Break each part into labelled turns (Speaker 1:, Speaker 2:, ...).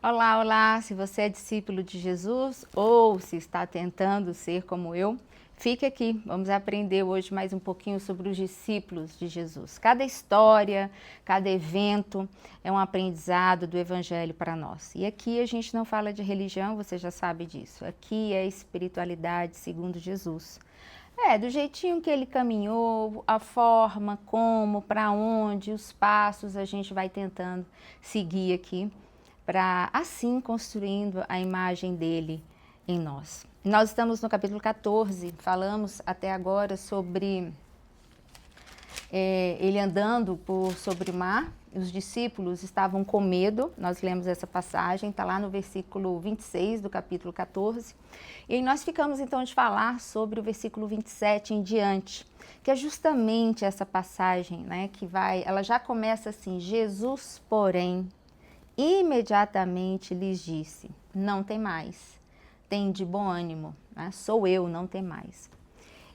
Speaker 1: Olá, olá! Se você é discípulo de Jesus ou se está tentando ser como eu, fique aqui. Vamos aprender hoje mais um pouquinho sobre os discípulos de Jesus. Cada história, cada evento é um aprendizado do Evangelho para nós. E aqui a gente não fala de religião, você já sabe disso. Aqui é espiritualidade segundo Jesus. Do jeitinho que ele caminhou, a forma, como, para onde, os passos a gente vai tentando seguir aqui, para assim construindo a imagem dele em nós. Nós estamos no capítulo 14, falamos até agora sobre ele andando sobre o mar. Os discípulos estavam com medo, nós lemos essa passagem, está lá no versículo 26 do capítulo 14. E nós ficamos então de falar sobre o versículo 27 em diante, que é justamente essa passagem, né, ela já começa assim: Jesus, porém, imediatamente lhes disse: não tem mais, tem de bom ânimo, né? Sou eu, não tem mais.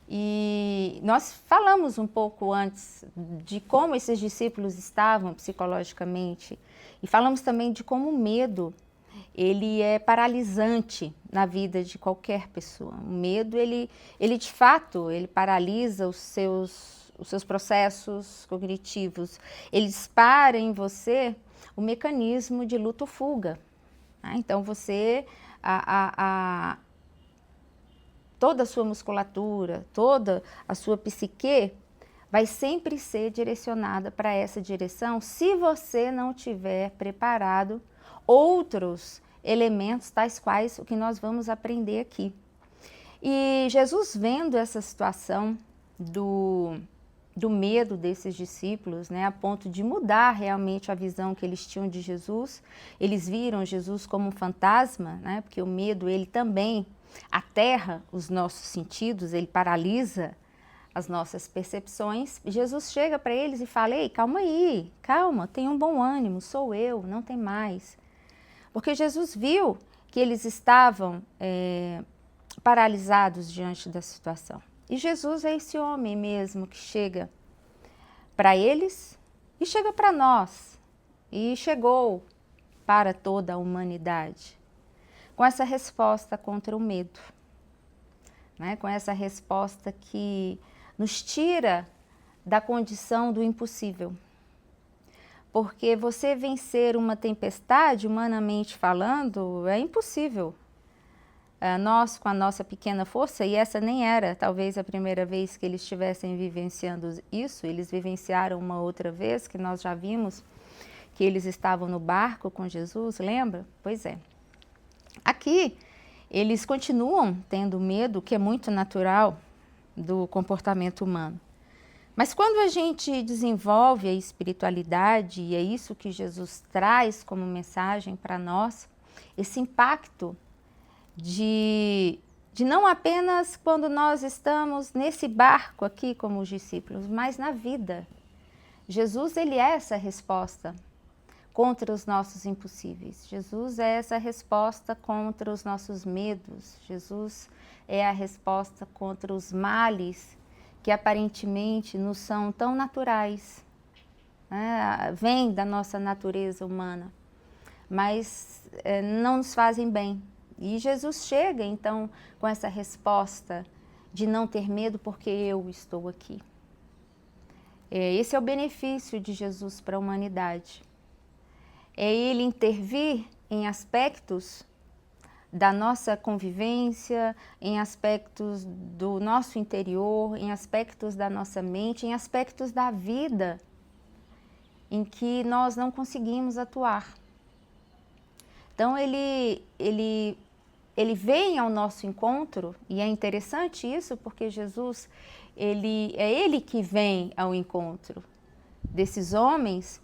Speaker 1: E nós falamos um pouco antes de como esses discípulos estavam psicologicamente, e falamos também de como o medo, ele é paralisante na vida de qualquer pessoa. O medo, ele de fato, ele paralisa os seus processos cognitivos, ele dispara em você o mecanismo de luta ou fuga. Então você, toda a sua musculatura, toda a sua psique vai sempre ser direcionada para essa direção se você não tiver preparado outros elementos, tais quais o que nós vamos aprender aqui. E Jesus, vendo essa situação do medo desses discípulos, né, a ponto de mudar realmente a visão que eles tinham de Jesus, eles viram Jesus como um fantasma, né, porque o medo, ele também aterra os nossos sentidos, ele paralisa as nossas percepções. Jesus chega para eles e fala: ei, calma aí, calma, tenha um bom ânimo, sou eu, não tem mais. Porque Jesus viu que eles estavam paralisados diante da situação. E Jesus é esse homem mesmo que chega para eles e chega para nós, e chegou para toda a humanidade, com essa resposta contra o medo, né? Com essa resposta que nos tira da condição do impossível. Porque você vencer uma tempestade, humanamente falando, é impossível. Nós, com a nossa pequena força, e essa nem era talvez a primeira vez que eles estivessem vivenciando isso, eles vivenciaram uma outra vez, que nós já vimos que eles estavam no barco com Jesus, lembra? Pois é. Aqui, eles continuam tendo medo, que é muito natural do comportamento humano. Mas quando a gente desenvolve a espiritualidade, e é isso que Jesus traz como mensagem para nós, esse impacto de não apenas quando nós estamos nesse barco aqui como os discípulos, mas na vida. Jesus, ele é essa resposta contra os nossos impossíveis. Jesus é essa resposta contra os nossos medos. Jesus é a resposta contra os males que aparentemente nos são tão naturais, né? Vêm da nossa natureza humana, mas não nos fazem bem. E Jesus chega então com essa resposta de não ter medo porque eu estou aqui. Esse é o benefício de Jesus para a humanidade. É ele intervir em aspectos da nossa convivência, em aspectos do nosso interior, em aspectos da nossa mente, em aspectos da vida em que nós não conseguimos atuar. Então ele vem ao nosso encontro, e é interessante isso porque Jesus, é ele que vem ao encontro desses homens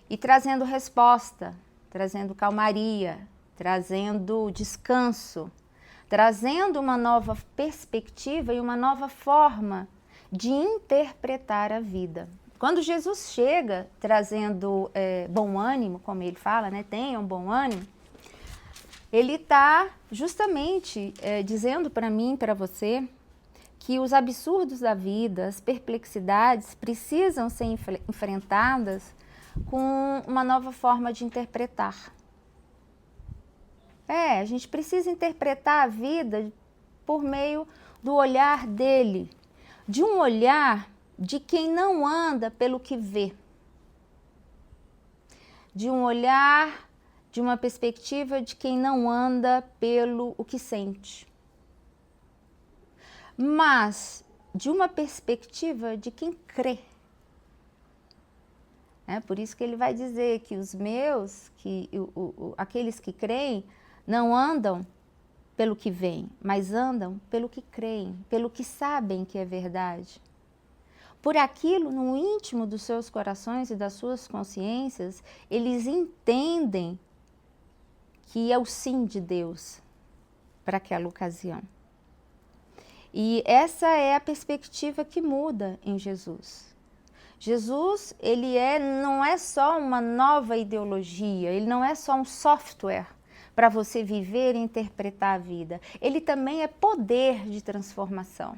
Speaker 1: e trazendo resposta, trazendo calmaria, trazendo descanso, trazendo uma nova perspectiva e uma nova forma de interpretar a vida. Quando Jesus chega trazendo bom ânimo, como ele fala, né, tenham bom ânimo, ele está justamente dizendo para mim, para você, que os absurdos da vida, as perplexidades precisam ser enfrentadas com uma nova forma de interpretar. A gente precisa interpretar a vida por meio do olhar dele, de um olhar de quem não anda pelo que vê, de um olhar, de uma perspectiva de quem não anda pelo o que sente, mas de uma perspectiva de quem crê. Por isso que ele vai dizer que os meus, aqueles que creem, não andam pelo que veem, mas andam pelo que creem, pelo que sabem que é verdade. Por aquilo no íntimo dos seus corações e das suas consciências, eles entendem que é o sim de Deus para aquela ocasião. E essa é a perspectiva que muda em Jesus. Jesus, ele não é só uma nova ideologia, ele não é só um software para você viver e interpretar a vida. Ele também é poder de transformação.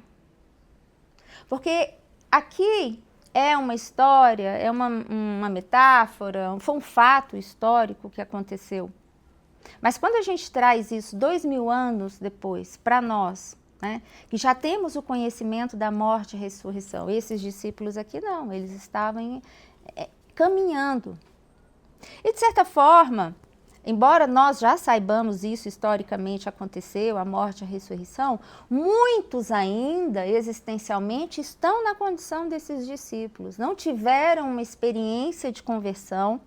Speaker 1: Porque aqui é uma história, é uma metáfora, foi um fato histórico que aconteceu. Mas quando a gente traz isso 2000 anos depois para nós, que já temos o conhecimento da morte e ressurreição, esses discípulos aqui não, eles estavam caminhando. E de certa forma, embora nós já saibamos isso historicamente aconteceu, a morte e a ressurreição, muitos ainda existencialmente estão na condição desses discípulos, não tiveram uma experiência de conversão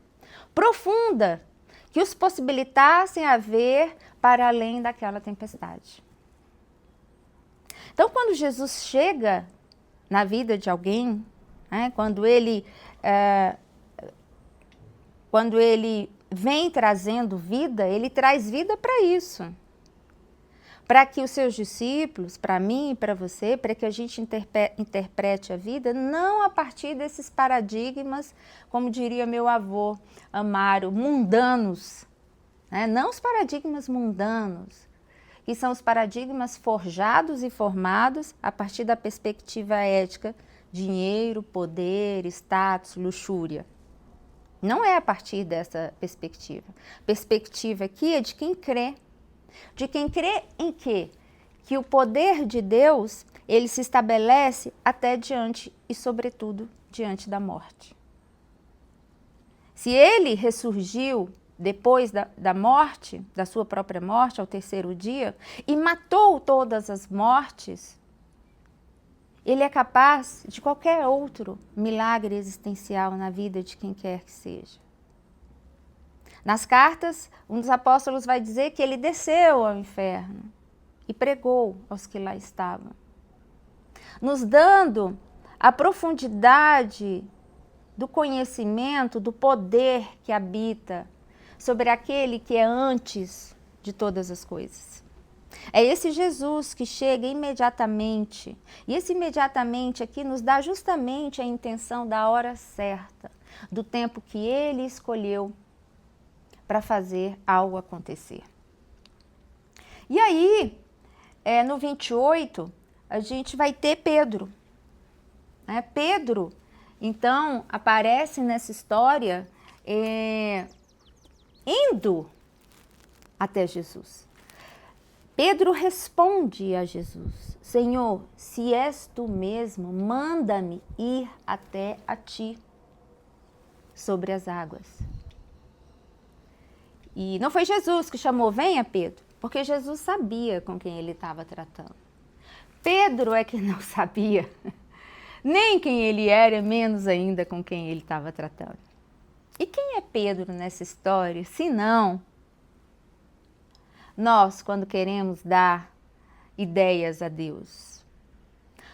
Speaker 1: profunda que os possibilitassem a ver para além daquela tempestade. Então, quando Jesus chega na vida de alguém, quando ele vem trazendo vida, ele traz vida para isso. Para que os seus discípulos, para mim e para você, para que a gente interprete a vida, não a partir desses paradigmas, como diria meu avô Amaro, mundanos. Não os paradigmas mundanos, que são os paradigmas forjados e formados a partir da perspectiva ética, dinheiro, poder, status, luxúria. Não é a partir dessa perspectiva. A perspectiva aqui é de quem crê. De quem crê em quê? Que o poder de Deus, ele se estabelece até diante e sobretudo diante da morte. Se ele ressurgiu depois da morte, da sua própria morte, ao terceiro dia, e matou todas as mortes, ele é capaz de qualquer outro milagre existencial na vida de quem quer que seja. Nas cartas, um dos apóstolos vai dizer que ele desceu ao inferno e pregou aos que lá estavam, nos dando a profundidade do conhecimento, do poder que habita sobre aquele que é antes de todas as coisas. É esse Jesus que chega imediatamente, e esse imediatamente aqui nos dá justamente a intenção da hora certa, do tempo que ele escolheu para fazer algo acontecer. E aí, no 28, a gente vai ter Pedro. Pedro, então, aparece nessa história indo até Jesus. Pedro responde a Jesus: Senhor, se és tu mesmo, manda-me ir até a ti sobre as águas. E não foi Jesus que chamou, venha Pedro, porque Jesus sabia com quem ele estava tratando. Pedro é que não sabia, nem quem ele era, menos ainda com quem ele estava tratando. E quem é Pedro nessa história, se não nós, quando queremos dar ideias a Deus?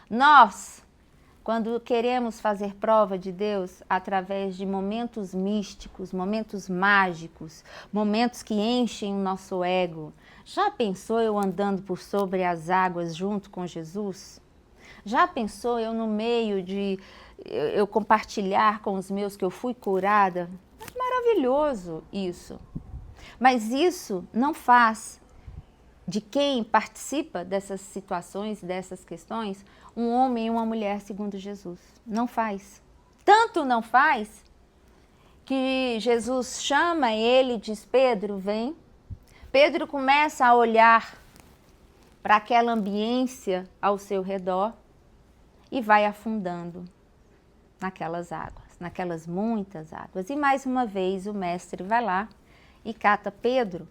Speaker 1: Nós, quando queremos fazer prova de Deus através de momentos místicos, momentos mágicos, momentos que enchem o nosso ego. Já pensou eu andando por sobre as águas junto com Jesus? Já pensou eu no meio de eu compartilhar com os meus que eu fui curada? É maravilhoso isso. Mas isso não faz de quem participa dessas situações, dessas questões, um homem e uma mulher segundo Jesus. Não faz. Tanto não faz que Jesus chama ele e diz: Pedro, vem. Pedro começa a olhar para aquela ambiência ao seu redor e vai afundando naquelas águas, naquelas muitas águas. E mais uma vez o mestre vai lá e cata Pedro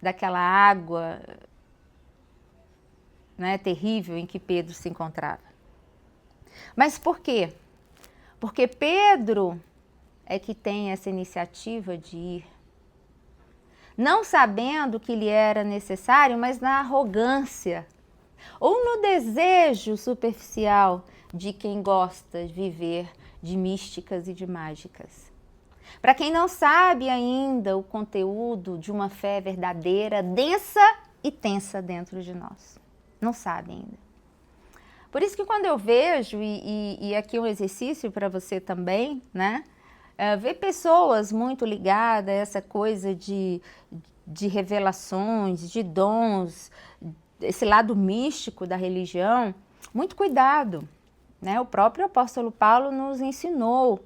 Speaker 1: daquela água, né, terrível em que Pedro se encontrava. Mas por quê? Porque Pedro é que tem essa iniciativa de ir, não sabendo que lhe era necessário, mas na arrogância ou no desejo superficial de quem gosta de viver de místicas e de mágicas. Para quem não sabe ainda o conteúdo de uma fé verdadeira, densa e tensa dentro de nós. Não sabe ainda. Por isso que quando eu vejo, e aqui um exercício para você também, né? Ver pessoas muito ligadas a essa coisa de revelações, de dons, esse lado místico da religião, muito cuidado, né? O próprio apóstolo Paulo nos ensinou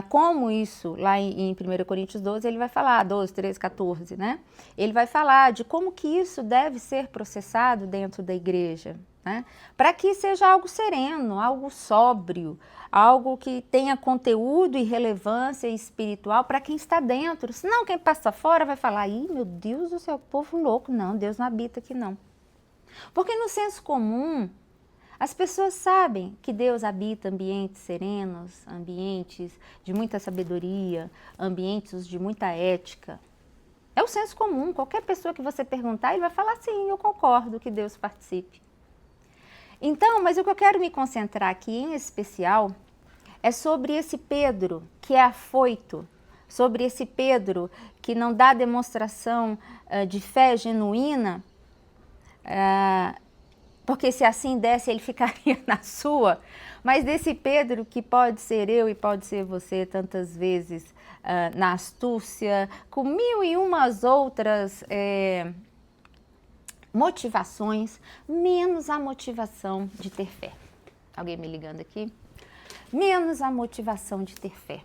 Speaker 1: como isso, lá em 1 Coríntios 12, ele vai falar, 12, 13, 14, né? Ele vai falar de como que isso deve ser processado dentro da igreja, né? Para que seja algo sereno, algo sóbrio, algo que tenha conteúdo e relevância espiritual para quem está dentro. Senão quem passa fora vai falar, ih, meu Deus do céu, povo louco. Não, Deus não habita aqui não. Porque no senso comum, as pessoas sabem que Deus habita ambientes serenos, ambientes de muita sabedoria, ambientes de muita ética. É o senso comum, qualquer pessoa que você perguntar, ele vai falar sim, eu concordo que Deus participe. Então, mas o que eu quero me concentrar aqui em especial é sobre esse Pedro que é afoito, sobre esse Pedro que não dá demonstração de fé genuína, porque se assim desse ele ficaria na sua, mas desse Pedro que pode ser eu e pode ser você tantas vezes na astúcia, com mil e umas outras motivações, menos a motivação de ter fé. Alguém me ligando aqui? Menos a motivação de ter fé.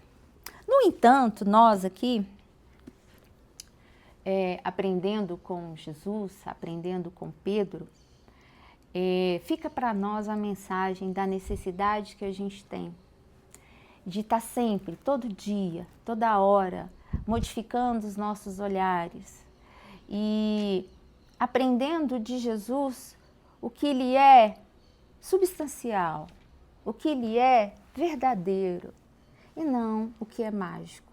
Speaker 1: No entanto, nós aqui, aprendendo com Jesus, aprendendo com Pedro, fica para nós a mensagem da necessidade que a gente tem de estar sempre, todo dia, toda hora, modificando os nossos olhares e aprendendo de Jesus o que ele é substancial, o que ele é verdadeiro e não o que é mágico.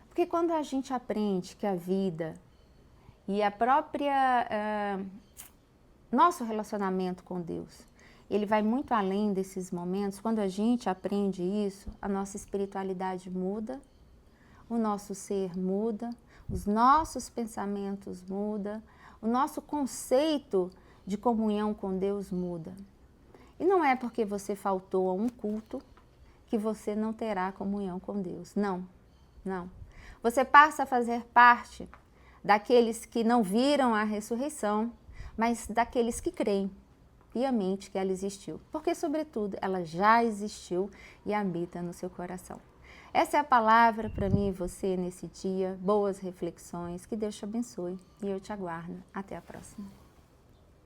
Speaker 1: Porque quando a gente aprende que a vida e a própria nosso relacionamento com Deus, ele vai muito além desses momentos. Quando a gente aprende isso, a nossa espiritualidade muda, o nosso ser muda, os nossos pensamentos mudam, o nosso conceito de comunhão com Deus muda. E não é porque você faltou a um culto que você não terá comunhão com Deus. Não, não. Você passa a fazer parte daqueles que não viram a ressurreição, mas daqueles que creem piamente que ela existiu. Porque, sobretudo, ela já existiu e habita no seu coração. Essa é a palavra para mim e você nesse dia. Boas reflexões. Que Deus te abençoe e eu te aguardo. Até a próxima.